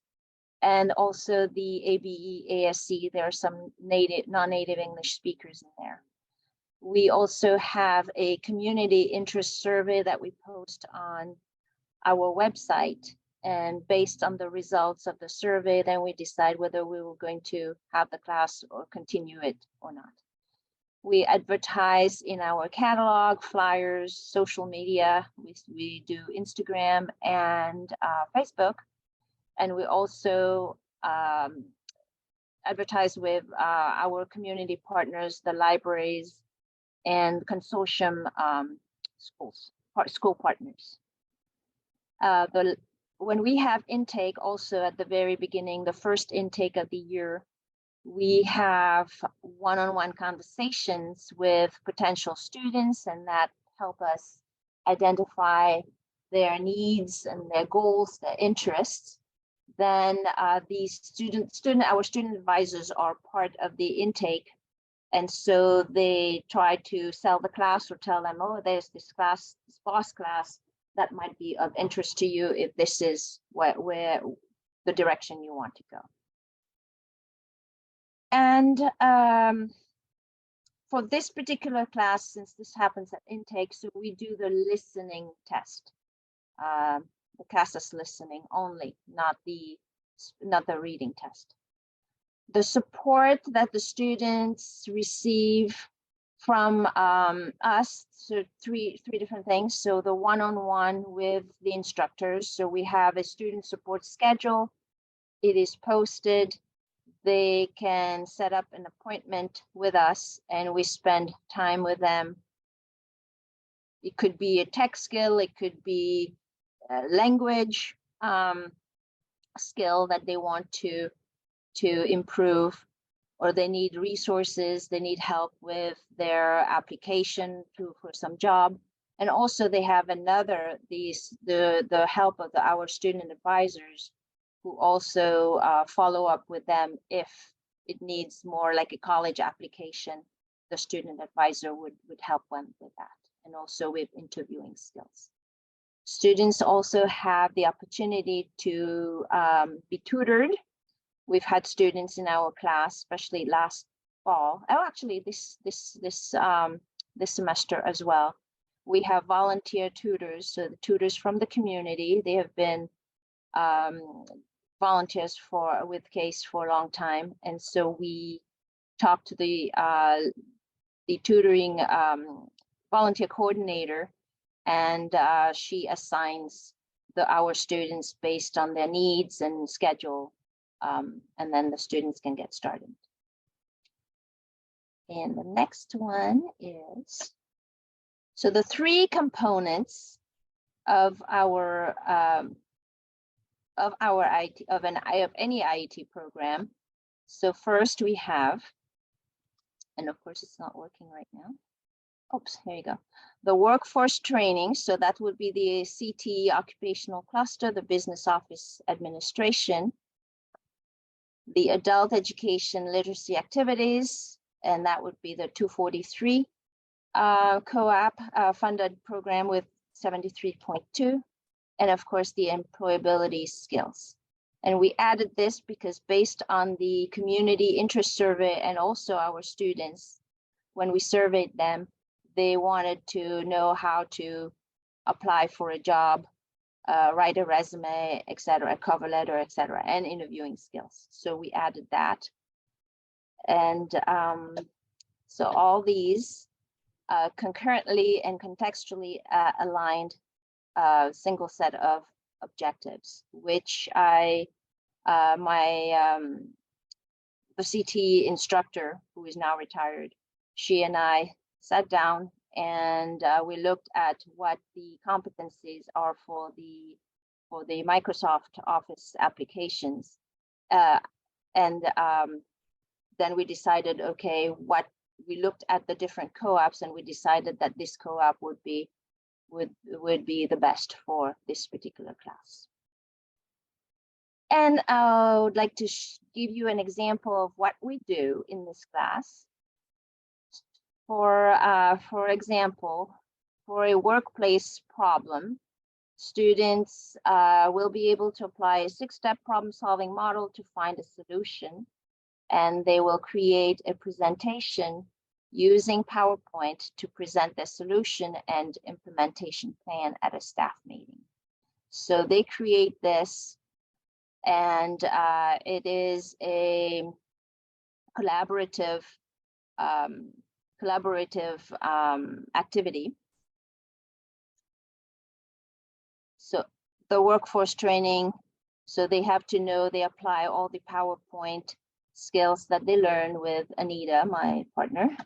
and also the ABE, ASC. There are some non-native English speakers in there. We also have a community interest survey that we post on our website. And based on the results of the survey, then we decide whether we were going to have the class or continue it or not. We advertise in our catalog, flyers, social media. We do Instagram and Facebook. And we also advertise with our community partners, the libraries and consortium school partners. When we have intake also at the very beginning, the first intake of the year, we have one-on-one conversations with potential students, and that help us identify their needs and their goals, their interests. Then our student advisors are part of the intake. And so they try to sell the class or tell them, oh, there's this class, this boss class that might be of interest to you if this is where the direction you want to go. And for this particular class, since this happens at intake, so we do the listening test, the CASAS listening only, not the reading test. The support that the students receive from us, so three different things. So the one-on-one with the instructors. So we have a student support schedule. It is posted. They can set up an appointment with us and we spend time with them. It could be a tech skill, it could be a language skill that they want to improve, or they need resources, they need help with their application for some job. And also they have the help of our student advisors who also follow up with them if it needs more like a college application. The student advisor would help them with that, and also with interviewing skills. Students also have the opportunity to be tutored. We've had students in our class, especially last fall. Oh, actually, this semester as well. We have volunteer tutors, so the tutors from the community. They have been volunteers with CASE for a long time, and so we talk to the tutoring volunteer coordinator, and she assigns our students based on their needs and schedule. And then the students can get started. And the next one is, so the three components of any IET program. So first we have, and of course it's not working right now. Oops, here you go. The workforce training. So that would be the CTE occupational cluster, the business office administration, the adult education literacy activities, and that would be the 243 COAAP funded program with 73.2, and of course the employability skills. And we added this because based on the community interest survey and also our students, when we surveyed them, they wanted to know how to apply for a job, write a resume, etc., cover letter, etc., and interviewing skills. So we added that. And so all these concurrently and contextually aligned single set of objectives, which the CTE instructor, who is now retired, she and I sat down and we looked at what the competencies are for the Microsoft Office applications, and then we decided, okay, we looked at the different COAAPs and we decided that this COAAP would be the best for this particular class. And I would like to give you an example of what we do in this class. For example, for a workplace problem, students will be able to apply a 6-step problem-solving model to find a solution, and they will create a presentation using PowerPoint to present the solution and implementation plan at a staff meeting. So they create this, and it is a collaborative activity. So the workforce training, so they have to know they apply all the PowerPoint skills that they learn with Anita, my partner.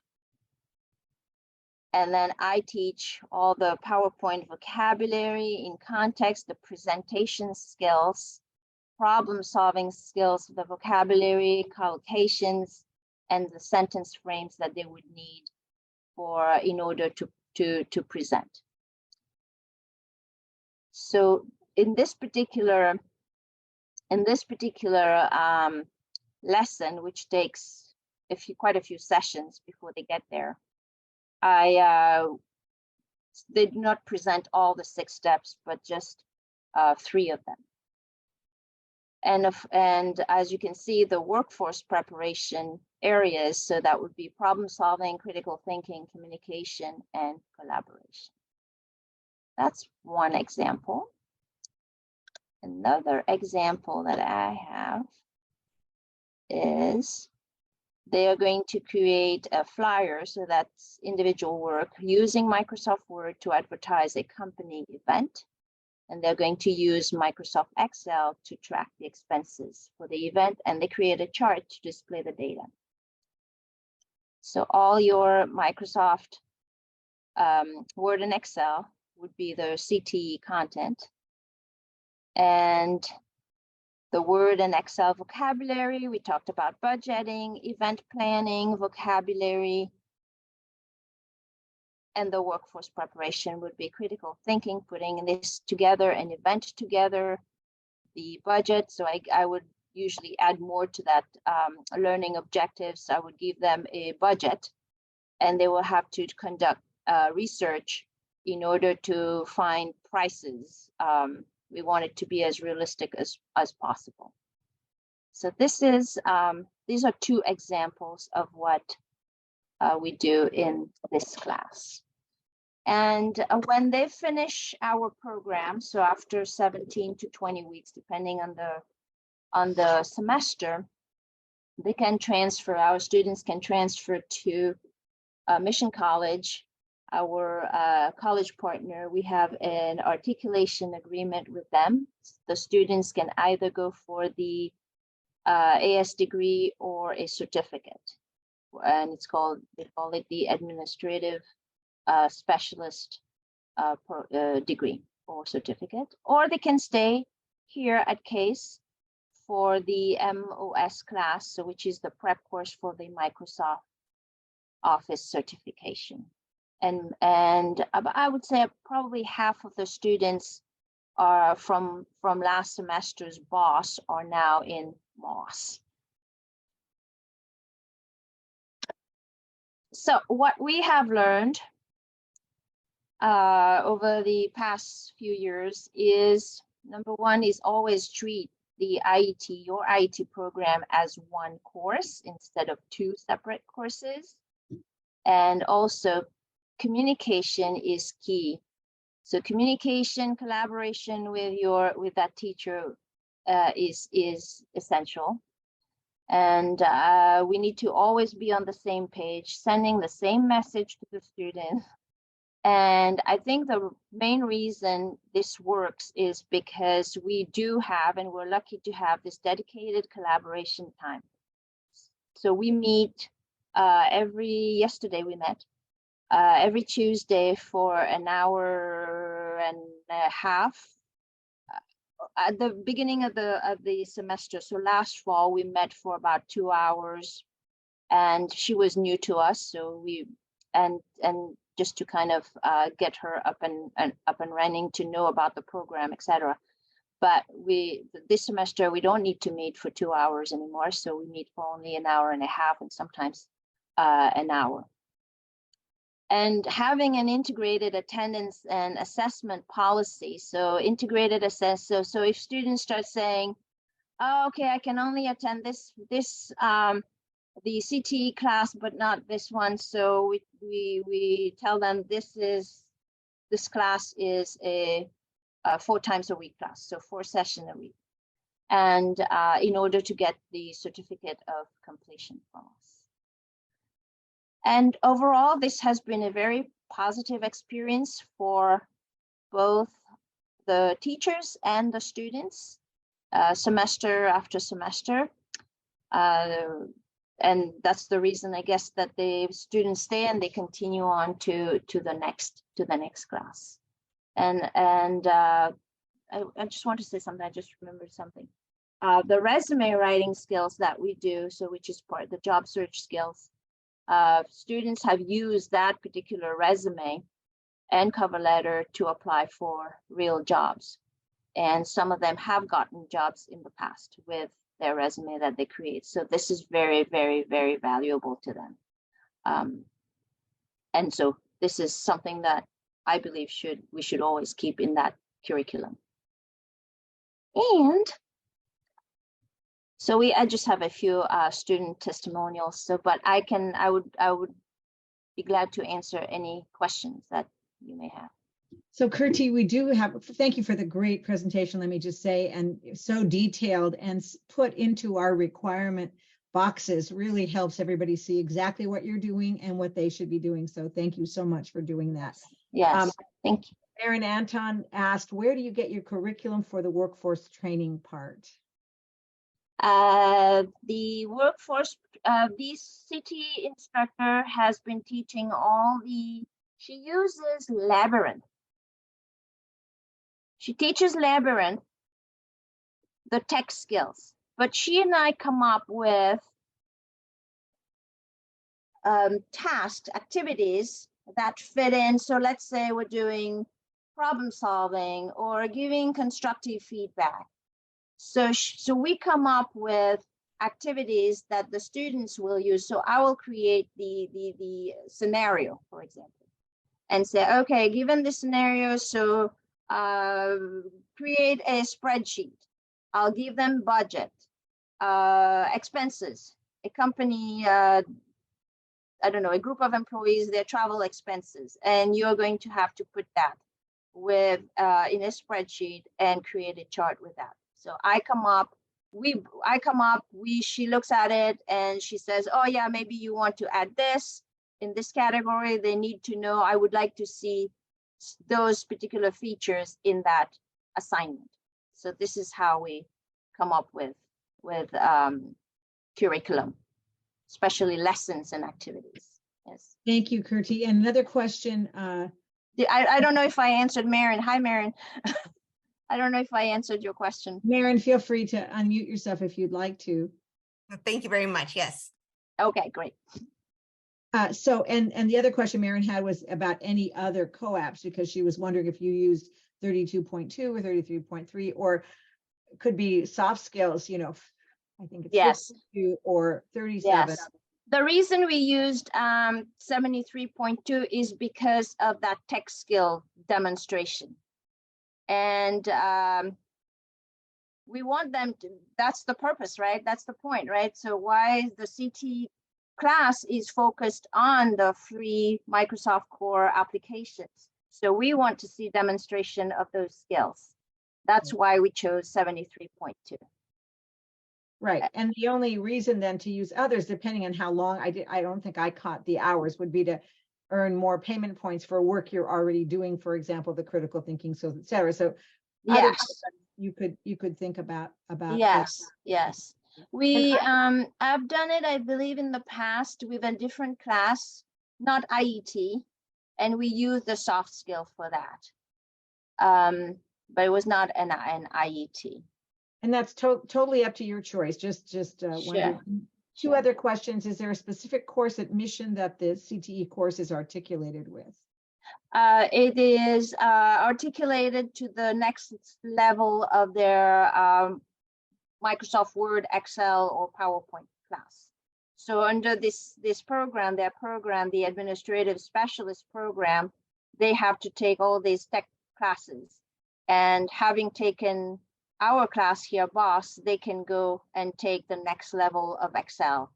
And then I teach all the PowerPoint vocabulary in context, the presentation skills, problem-solving skills, the vocabulary, collocations, and the sentence frames that they would need in order to present. So in this particular lesson, which takes quite a few sessions before they get there, they do not present all the 6 steps, but just 3 of them. And as you can see, the workforce preparation areas, so that would be problem solving, critical thinking, communication, and collaboration. That's one example. Another example that I have is they are going to create a flyer, so that's individual work, using Microsoft Word to advertise a company event. And they're going to use Microsoft Excel to track the expenses for the event, and they create a chart to display the data. So all your Microsoft Word and Excel would be the CTE content. And the Word and Excel vocabulary, we talked about budgeting, event planning, vocabulary, and the workforce preparation would be critical thinking, putting this together, an event together, the budget. So I would usually add more to that learning objectives. I would give them a budget, and they will have to conduct research in order to find prices. We want it to be as realistic as possible. So this is these are 2 examples of what we do in this class. And when they finish our program, so after 17 to 20 weeks, depending on the semester, they can transfer, our students can transfer to Mission College, our college partner. We have an articulation agreement with them. The students can either go for the AS degree or a certificate. And they call it the administrative specialist degree or certificate, or they can stay here at CASE for the MOS class, so which is the prep course for the Microsoft Office certification. And I would say probably half of the students are from last semester's BOSS are now in MOS. So what we have learned over the past few years is, number one, is always treat the IET, your IET program, as one course instead of 2 separate courses. And also communication is key. So communication, collaboration with that teacher is essential. And we need to always be on the same page, sending the same message to the student. And I think the main reason this works is because we do have, and we're lucky to have, this dedicated collaboration time. So we meet yesterday we met every Tuesday for an hour and a half at the beginning of the semester. So last fall we met for about 2 hours, and she was new to us, so and just to kind of get her up and running, to know about the program, etc. But this semester, we don't need to meet for 2 hours anymore. So we meet for only an hour and a half and sometimes an hour. And having an integrated attendance and assessment policy. So integrated so if students start saying, oh, okay, I can only attend the CTE class, but not this one. So we tell them this class is a 4 times a week class, so 4 sessions a week. And in order to get the certificate of completion from us. And overall, this has been a very positive experience for both the teachers and the students, semester after semester. And that's the reason, I guess, that the students stay and they continue on to the next class. And I just want to say something. I just remembered something. The resume writing skills that we do, so which is part of the job search skills, students have used that particular resume and cover letter to apply for real jobs. And some of them have gotten jobs in the past with their resume that they create. So this is very, very, very valuable to them. And so this is something that I believe we should always keep in that curriculum. And so I just have a few student testimonials. So, but I would be glad to answer any questions that you may have. So Kirti, we do have, thank you for the great presentation, let me just say, and so detailed and put into our requirement boxes really helps everybody see exactly what you're doing and what they should be doing. So thank you so much for doing that. Yes, thank you. Aaron Anton asked, where do you get your curriculum for the workforce training part? The workforce, the CTE instructor has been teaching she uses Labyrinth. She teaches Labyrinth, the tech skills, but she and I come up with task activities that fit in. So let's say we're doing problem solving or giving constructive feedback. So we come up with activities that the students will use. So I will create the scenario, for example, and say, okay, given the scenario, so create a spreadsheet. I'll give them budget, expenses, a company, I don't know, a group of employees, their travel expenses, and you're going to have to put that with in a spreadsheet and create a chart with that. So she looks at it and she says, oh yeah, maybe you want to add this in this category. They need to know, I would like to see those particular features in that assignment. So this is how we come up with curriculum, especially lessons and activities. Yes. Thank you, Kirti. And another question. I don't know if I answered Marin. Hi, Marin. I don't know if I answered your question. Marin, feel free to unmute yourself if you'd like to. Thank you very much. Yes. Okay, great. So, and the other question Marin had was about any other COAAPs, because she was wondering if you used 32.2 or 33.3, or could be soft skills, you know, I think it's yes, 52 or 37. Yes. The reason we used 73.2 is because of that tech skill demonstration. And we want them to, that's the purpose, right? That's the point, right? So why the CT class is focused on the free Microsoft Core applications. So we want to see demonstration of those skills. That's why we chose 73.2. Right. And the only reason then to use others, depending on how long I don't think I caught the hours, would be to earn more payment points for work you're already doing, for example, the critical thinking, so et cetera. So yes, you could think about yes, yes. We I've done it, I believe, in the past with a different class, not IET, and we used the soft skill for that. But it was not an IET. And that's totally up to your choice. Just Sure. Two other questions. Is there a specific course admission that the CTE course is articulated with? It is articulated to the next level of their Microsoft Word, Excel, or PowerPoint class. So under this program, the administrative specialist program, they have to take all these tech classes. And having taken our class here, BOSS, they can go and take the next level of Excel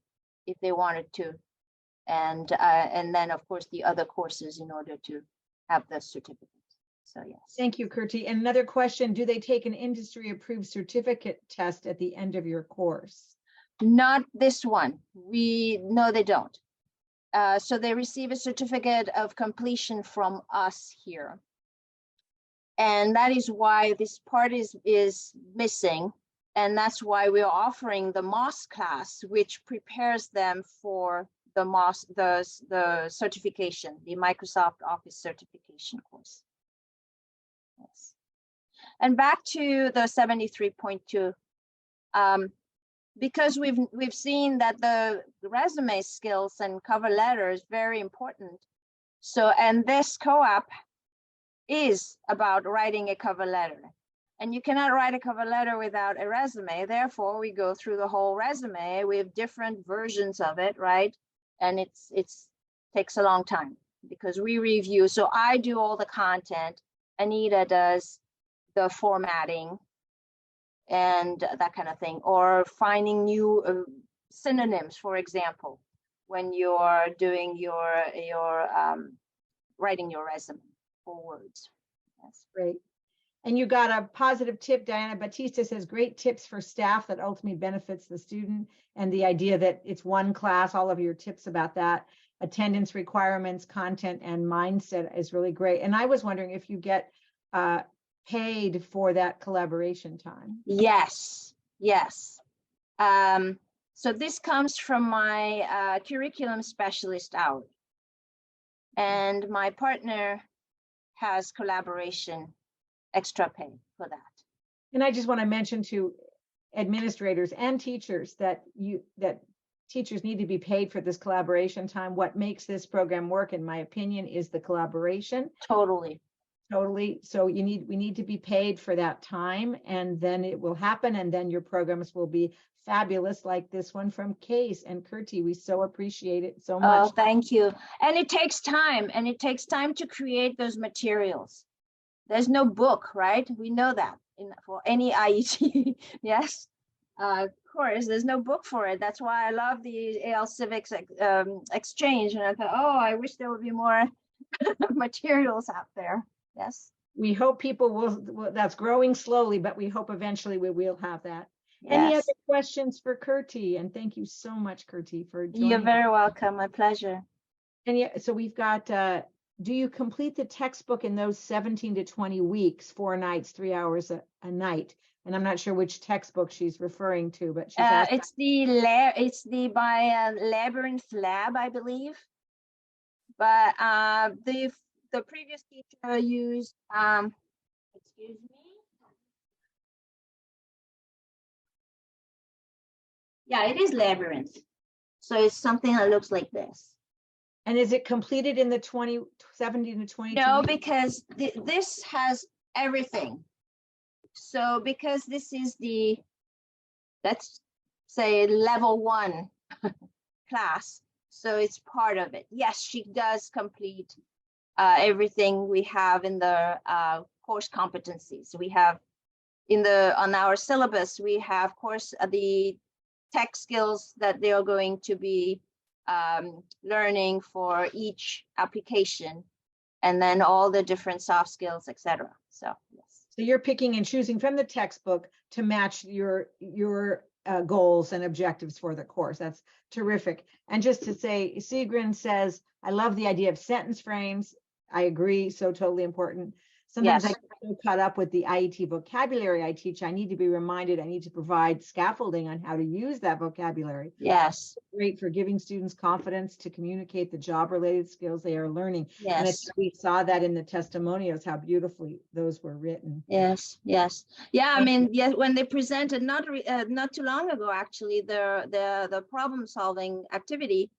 if they wanted to. And then, of course, the other courses in order to have the certificate. So yes. Thank you, Kirti. And another question, do they take an industry-approved certificate test at the end of your course? Not this one. No, they don't. So they receive a certificate of completion from us here. And that is why this part is missing. And that's why we're offering the MOS class, which prepares them for the MOS, the certification, the Microsoft Office certification course. Yes. And back to the 73.2. Because we've seen that the resume skills and cover letter is very important. So, and this COAAP is about writing a cover letter. And you cannot write a cover letter without a resume. Therefore, we go through the whole resume. We have different versions of it, right? And it's takes a long time because we review. So I do all the content. Anita does the formatting and that kind of thing, or finding new synonyms, for example, when you're doing your writing your resume for words. Yes. Great. And you got a positive tip. Diana Batista says, great tips for staff that ultimately benefits the student. And the idea that it's one class, all of your tips about that, attendance requirements, content, and mindset is really great. And I was wondering if you get paid for that collaboration time. Yes, yes. So this comes from my curriculum specialist hour. And my partner has collaboration extra pay for that. And I just want to mention to administrators and teachers that teachers need to be paid for this collaboration time. What makes this program work, in my opinion, is the collaboration. Totally. So we need to be paid for that time, and then it will happen, and then your programs will be fabulous, like this one from Case and Kirti. We so appreciate it so much. Oh, thank you. And it takes time, to create those materials. There's no book, right? We know that for any IET. Yes, of course, there's no book for it. That's why I love the AL Civics exchange. And I thought, oh, I wish there would be more materials out there. Yes. We hope people will, that's growing slowly, but we hope eventually we will have that. Yes. Any other questions for Kirti? And thank you so much, Kirti, for joining. You're very welcome. My pleasure. And yeah, so we've got, do you complete the textbook in those 17 to 20 weeks, 4 nights, 3 hours a night? And I'm not sure which textbook she's referring to, but she's asked. It's the by Labyrinth Lab, I believe. But the previous teacher used, excuse me. Yeah, it is Labyrinth. So it's something that looks like this. And is it completed in the 17 to 22? No, because this has everything. So because this is the, let's say, level 1 class, so it's part of it. Yes, she does complete everything we have in the course competencies. We have on our syllabus, we have, of course, the tech skills that they are going to be learning for each application, and then all the different soft skills, etc. So yes. So you're picking and choosing from the textbook to match your goals and objectives for the course. That's terrific. And just to say, Sigrid says, I love the idea of sentence frames. I agree, so totally important. Sometimes Yes. I get so caught up with the IET vocabulary I teach. I need to be reminded, I need to provide scaffolding on how to use that vocabulary. Yes. Great for giving students confidence to communicate the job-related skills they are learning. And Yes. we saw that in the testimonials, how beautifully those were written. Yes. Yes. Yeah. I mean, yes. When they presented not too long ago, actually, the problem-solving activity,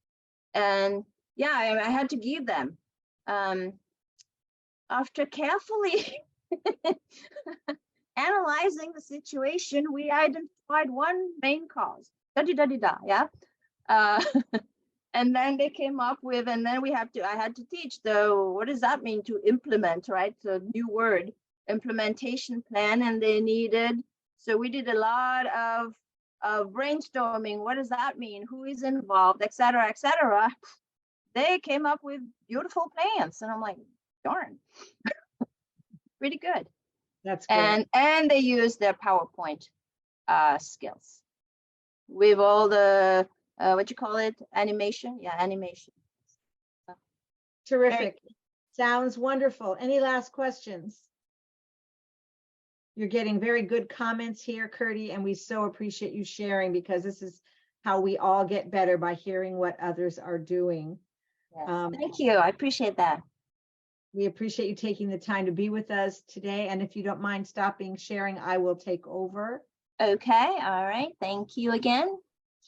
and yeah, I had to give them after carefully analyzing the situation, we identified one main cause. Da-di-da-di-da, yeah. And then they came up with, and then I had to teach, though, what does that mean to implement, right? So new word, implementation plan, and they needed, so we did a lot of brainstorming. What does that mean? Who is involved, et cetera, et cetera. They came up with beautiful plans. And I'm like, darn, pretty good. That's good. And they used their PowerPoint skills with all the, what you call it? Animation? Yeah, animation. Terrific. Sounds wonderful. Any last questions? You're getting very good comments here, Curdy, and we so appreciate you sharing, because this is how we all get better, by hearing what others are doing. Yes. Thank you. I appreciate that. We appreciate you taking the time to be with us today. And if you don't mind stopping sharing, I will take over. Okay. All right. Thank you again.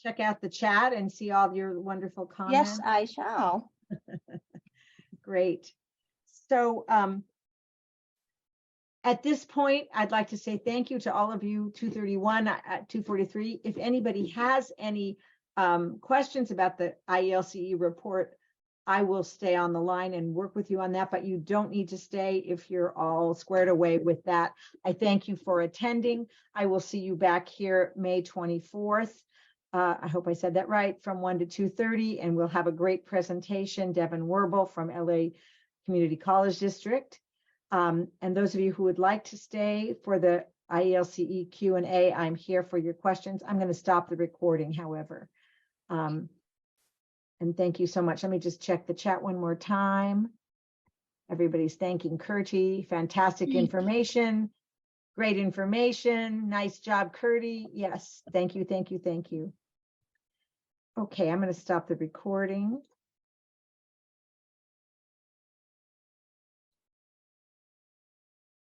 Check out the chat and see all your wonderful comments. Yes, I shall. Great. So at this point, I'd like to say thank you to all of you, 231, 243. If anybody has any questions about the IELCE report, I will stay on the line and work with you on that, but you don't need to stay if you're all squared away with that. I thank you for attending. I will see you back here May 24th. I hope I said that right, from 1 to 2:30, and we'll have a great presentation. Devin Werble from LA Community College District. And those of you who would like to stay for the IELCE Q&A, I'm here for your questions. I'm going to stop the recording, however. And thank you so much. Let me just check the chat one more time. Everybody's thanking Curdy. Fantastic information. Great information. Nice job, Curdy. Yes, thank you, thank you, thank you. Okay, I'm going to stop the recording.